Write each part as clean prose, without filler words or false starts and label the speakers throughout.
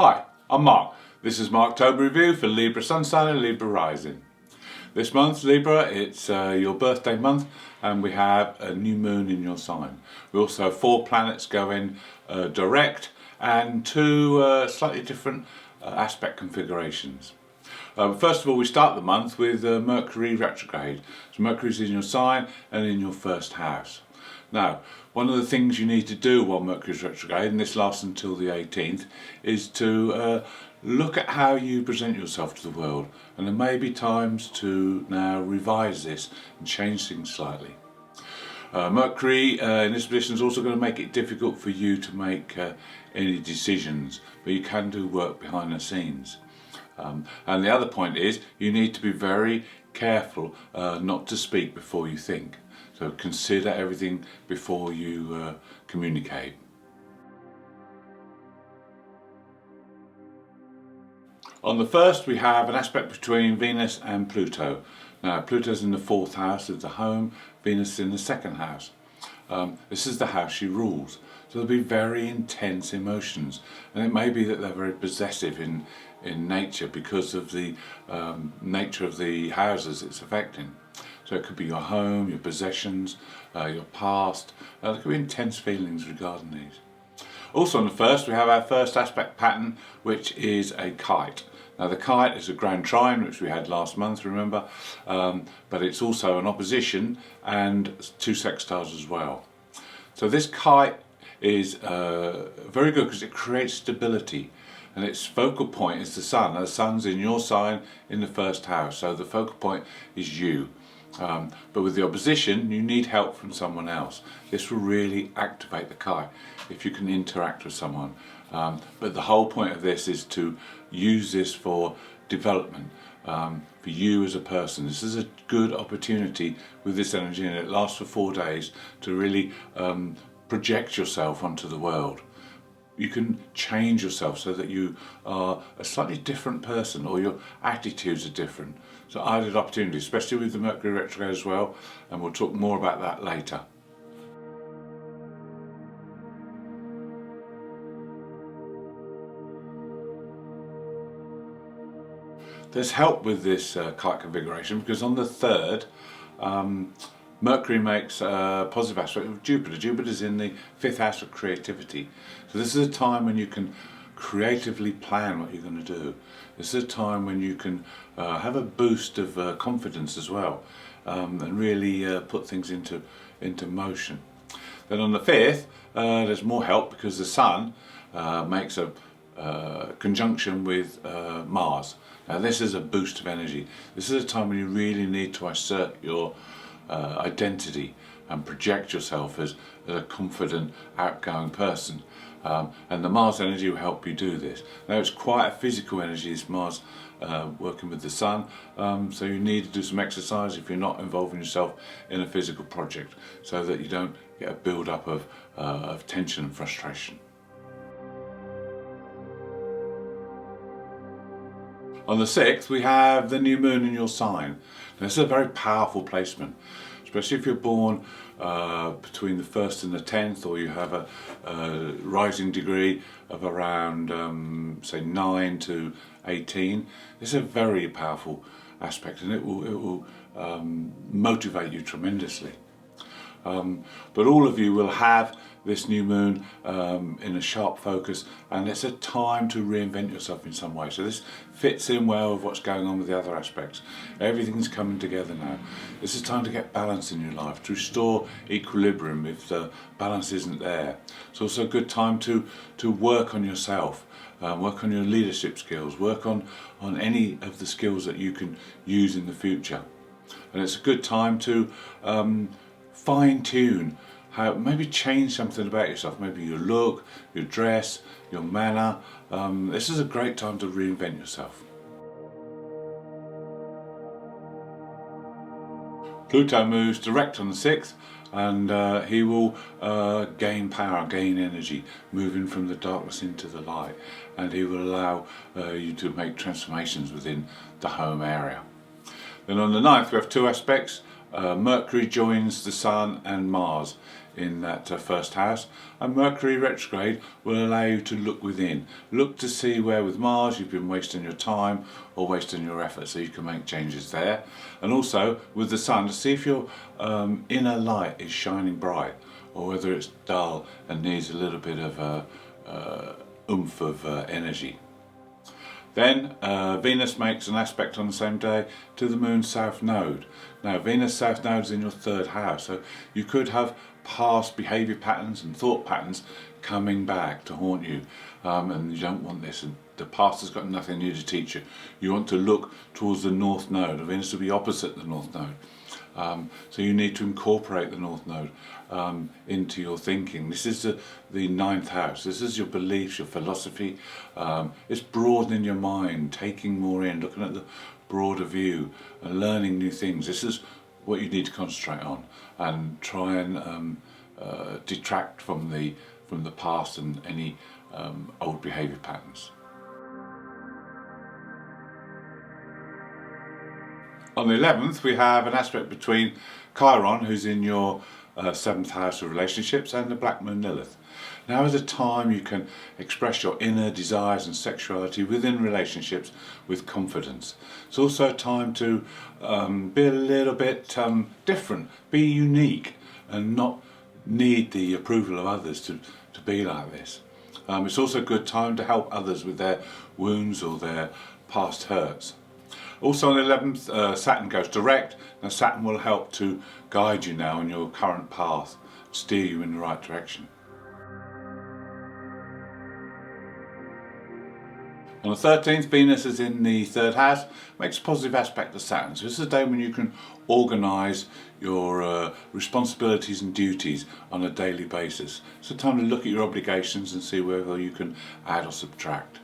Speaker 1: Hi, I'm Mark. This is my October review for Libra Sun Sign and Libra Rising. This month, Libra, it's your birthday month, and we have a new moon in your sign. We also have 4 planets going direct and 2 slightly different aspect configurations. First of all, we start the month with Mercury retrograde. So Mercury's in your sign and in your first house. Now, one of the things you need to do while Mercury's retrograde, and this lasts until the 18th, is to look at how you present yourself to the world. And there may be times to now revise this and change things slightly. Mercury in this position is also going to make it difficult for you to make any decisions, but you can do work behind the scenes. And the other point is you need to be very careful not to speak before you think. So consider everything before you communicate. On the 1st, we have an aspect between Venus and Pluto. Now, Pluto's in the 4th house of the home, Venus is in the 2nd house. This is the house she rules. So there'll be very intense emotions, and it may be that they're very possessive in nature because of the nature of the houses it's affecting. So it could be your home, your possessions, your past. There could be intense feelings regarding these. Also on the 1st, we have our first aspect pattern, which is a kite. Now the kite is a grand trine, which we had last month, remember, but it's also an opposition and 2 sextiles as well. So this kite is very good because it creates stability, and its focal point is the sun. Now, the sun's in your sign in the 1st house, so the focal point is you. But with the opposition, you need help from someone else. This will really activate the kite if you can interact with someone. But the whole point of this is to use this for development, for you as a person. This is a good opportunity with this energy, and it lasts for 4 days to really project yourself onto the world. You can change yourself so that you are a slightly different person, or your attitudes are different. So ideal opportunity, especially with the Mercury retrograde as well, and we'll talk more about that later. There's help with this kite configuration because on the 3rd, Mercury makes a positive aspect with Jupiter. Jupiter's in the 5th house of creativity. So this is a time when you can creatively plan what you're going to do. This is a time when you can have a boost of confidence as well, and really put things into motion. Then on the 5th, there's more help because the Sun makes a conjunction with Mars. Now this is a boost of energy. This is a time when you really need to assert your identity and project yourself as a confident, outgoing person. And the Mars energy will help you do this. Now it's quite a physical energy, it's Mars working with the Sun, so you need to do some exercise if you're not involving yourself in a physical project, so that you don't get a build-up of tension and frustration. On the 6th, we have the new moon in your sign. Now, this is a very powerful placement, especially if you're born between the 1st and the 10th, or you have a rising degree of around, say, 9 to 18. This is a very powerful aspect, and it will motivate you tremendously. But all of you will have this new moon in a sharp focus, and it's a time to reinvent yourself in some way. So this fits in well with what's going on with the other aspects. Everything's coming together now. This is time to get balance in your life, to restore equilibrium if the balance isn't there. It's also a good time to work on yourself, work on your leadership skills, work on any of the skills that you can use in the future. And it's a good time to fine-tune, maybe change something about yourself, maybe your look, your dress, your manner. This is a great time to reinvent yourself. Pluto moves direct on the 6th, and he will gain power, gain energy, moving from the darkness into the light, and he will allow you to make transformations within the home area. Then on the 9th we have 2 aspects Mercury joins the Sun and Mars in that first house, and Mercury retrograde will allow you to look within, look to see where with Mars you've been wasting your time or wasting your effort, so you can make changes there. And also with the Sun, to see if your inner light is shining bright or whether it's dull and needs a little bit of oomph of energy. Then Venus makes an aspect on the same day to the Moon's South Node. Now Venus South Node is in your third house, so you could have past behaviour patterns and thought patterns coming back to haunt you, and you don't want this, and the past has got nothing new to teach you. You want to look towards the North Node. Venus will be opposite the North Node, so you need to incorporate the North Node into your thinking. This is the ninth house. This is your beliefs, your philosophy. It's broadening your mind, taking more in, looking at the broader view and learning new things. This is what you need to concentrate on and try and detract from the past and any old behaviour patterns. On the 11th, we have an aspect between Chiron, who's in your 7th house of relationships, and the Black Moon Lilith. Now is a time you can express your inner desires and sexuality within relationships with confidence. It's also a time to be a little bit different, be unique, and not need the approval of others to be like this. It's also a good time to help others with their wounds or their past hurts. Also on the 11th, Saturn goes direct. Now Saturn will help to guide you now on your current path, steer you in the right direction. On the 13th, Venus is in the third house, makes a positive aspect to Saturn. So this is a day when you can organise your responsibilities and duties on a daily basis. It's a time to look at your obligations and see whether you can add or subtract.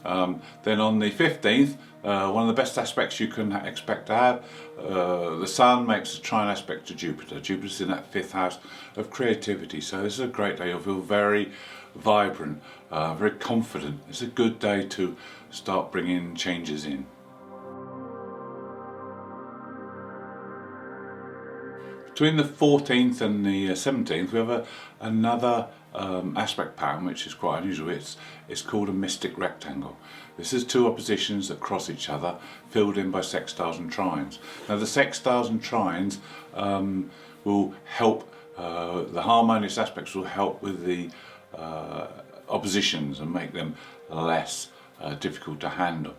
Speaker 1: Then on the 15th, one of the best aspects you can expect to have, the Sun makes a trine aspect to Jupiter. Jupiter's in that 5th house of creativity, so this is a great day. You'll feel very vibrant, very confident. It's a good day to start bringing changes in. Between the 14th and the 17th, we have another aspect pattern which is quite unusual. It's called a mystic rectangle. This is two oppositions that cross each other, filled in by sextiles and trines. Now the sextiles and trines will help, the harmonious aspects will help with the oppositions and make them less difficult to handle.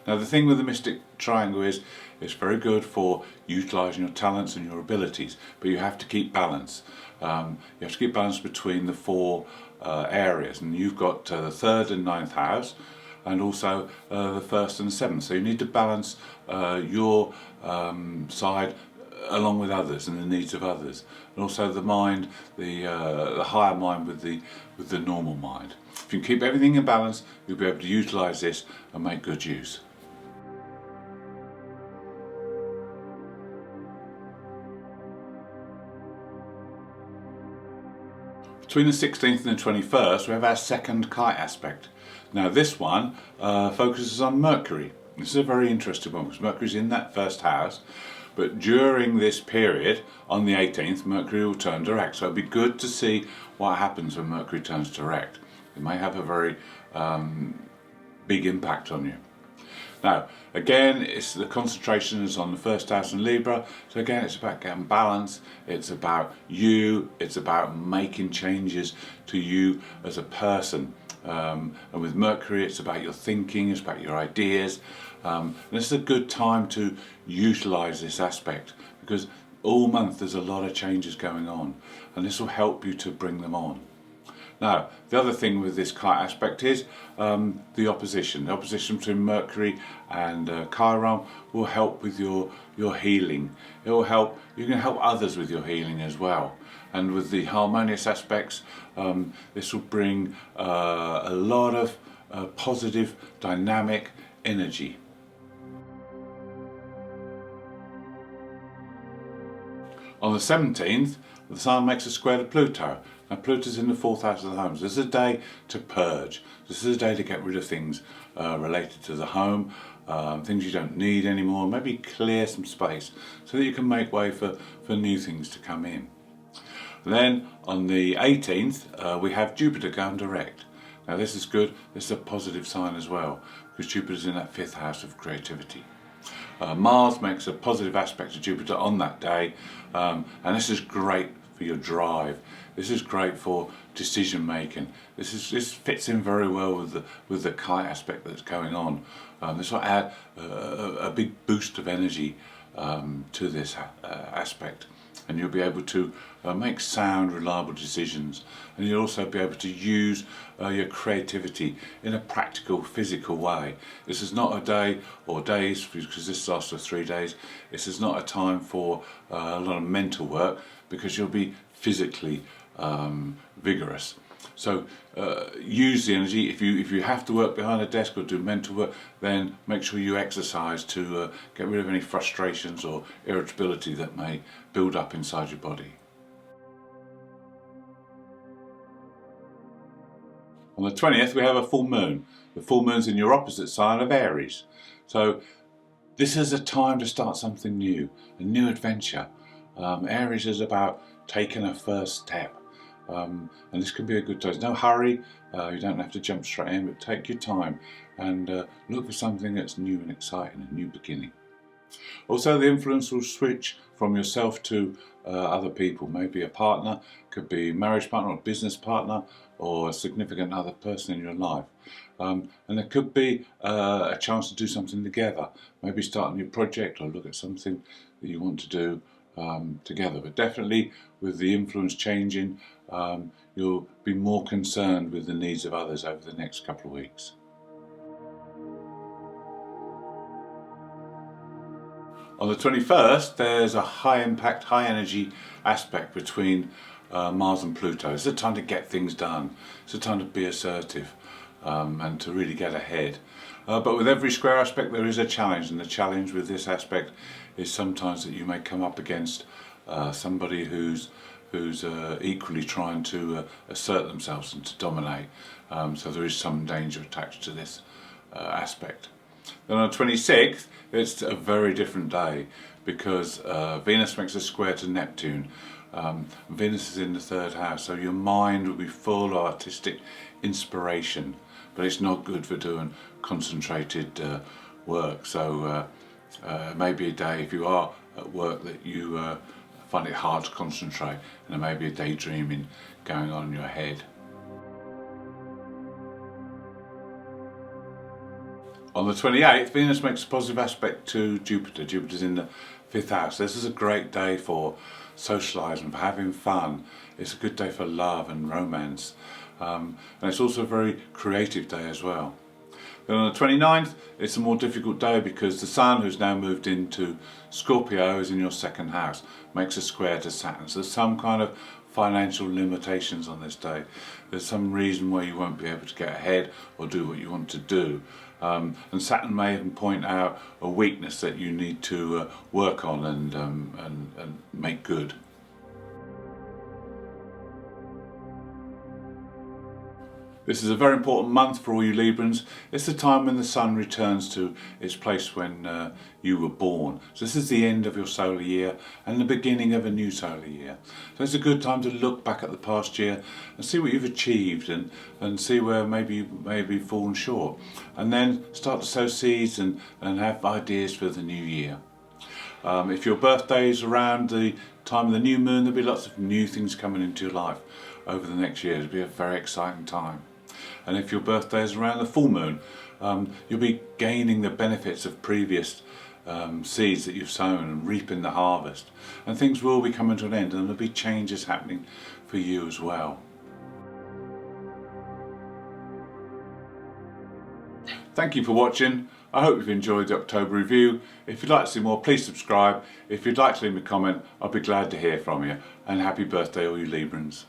Speaker 1: Now the thing with the mystic triangle is it's very good for utilising your talents and your abilities, but you have to keep balance. You have to keep balance between the four areas, and you've got the 3rd and 9th house, and also the 1st and the 7th. So you need to balance your side along with others and the needs of others, and also the mind, the higher mind with the normal mind. If you can keep everything in balance, you'll be able to utilise this and make good use. Between the 16th and the 21st, we have our second kite aspect. Now this one focuses on Mercury. This is a very interesting one because Mercury's in that 1st house, but during this period, on the 18th, Mercury will turn direct. So it'll be good to see what happens when Mercury turns direct. It may have a very big impact on you. Now, again, the concentration is on the 1st house in Libra, so again it's about getting balance, it's about you, it's about making changes to you as a person. And with Mercury it's about your thinking, it's about your ideas. And this is a good time to utilise this aspect because all month there's a lot of changes going on, and this will help you to bring them on. Now, the other thing with this kite aspect is the opposition. The opposition between Mercury and Chiron will help with your healing. It will help, you can help others with your healing as well. And with the harmonious aspects, this will bring a lot of positive, dynamic energy. On the 17th, the Sun makes a square to Pluto. Now Pluto's in the 4th house of the home. So this is a day to purge. This is a day to get rid of things related to the home, things you don't need anymore, maybe clear some space so that you can make way for new things to come in. And then on the 18th, we have Jupiter going direct. Now this is good, this is a positive sign as well, because Jupiter's in that 5th house of creativity. Mars makes a positive aspect to Jupiter on that day, and this is great for your drive. This is great for decision making. This fits in very well with the kite aspect that's going on. This will add a big boost of energy to this aspect, and you'll be able to make sound, reliable decisions, and you'll also be able to use your creativity in a practical, physical way. This is not a day or days, because this lasts for 3 days. This is not a time for a lot of mental work, because you'll be physically vigorous. So use the energy. If you have to work behind a desk or do mental work, then make sure you exercise to get rid of any frustrations or irritability that may build up inside your body. On the 20th, we have a full moon. The full moon's in your opposite sign of Aries. So this is a time to start something new, a new adventure. Aries is about taking a first step. And this can be a good time. There's no hurry, you don't have to jump straight in, but take your time and look for something that's new and exciting, a new beginning. Also, the influence will switch from yourself to other people, maybe a partner, could be a marriage partner or business partner or a significant other person in your life. And there could be a chance to do something together, maybe start a new project or look at something that you want to do together. But definitely with the influence changing, you'll be more concerned with the needs of others over the next couple of weeks. On the 21st, there's a high impact, high energy aspect between Mars and Pluto. It's a time to get things done. It's a time to be assertive and to really get ahead. But with every square aspect there is a challenge, and the challenge with this aspect is sometimes that you may come up against somebody who's equally trying to assert themselves and to dominate. So there is some danger attached to this aspect. Then on the 26th, it's a very different day, because Venus makes a square to Neptune. Venus is in the 3rd house, so your mind will be full of artistic inspiration, but it's not good for doing concentrated work. So maybe a day, if you are at work, that you find it hard to concentrate, and there may be a daydreaming going on in your head. On the 28th, Venus makes a positive aspect to Jupiter. Jupiter's in the 5th house. This is a great day for socialising, for having fun. It's a good day for love and romance. And it's also a very creative day as well. Then on the 29th, it's a more difficult day, because the Sun, who's now moved into Scorpio, is in your 2nd house, makes a square to Saturn. So there's some kind of financial limitations on this day. There's some reason why you won't be able to get ahead or do what you want to do. And Saturn may even point out a weakness that you need to work on and make good. This is a very important month for all you Librans. It's the time when the Sun returns to its place when you were born. So this is the end of your solar year and the beginning of a new solar year. So it's a good time to look back at the past year and see what you've achieved and see where maybe you've fallen short. And then start to sow seeds and have ideas for the new year. If your birthday is around the time of the new moon, there'll be lots of new things coming into your life over the next year. It'll be a very exciting time. And if your birthday is around the full moon, you'll be gaining the benefits of previous seeds that you've sown and reaping the harvest. And things will be coming to an end, and there'll be changes happening for you as well. Thank you for watching. I hope you've enjoyed the October review. If you'd like to see more, please subscribe. If you'd like to leave me a comment, I'll be glad to hear from you. And happy birthday all you Librans.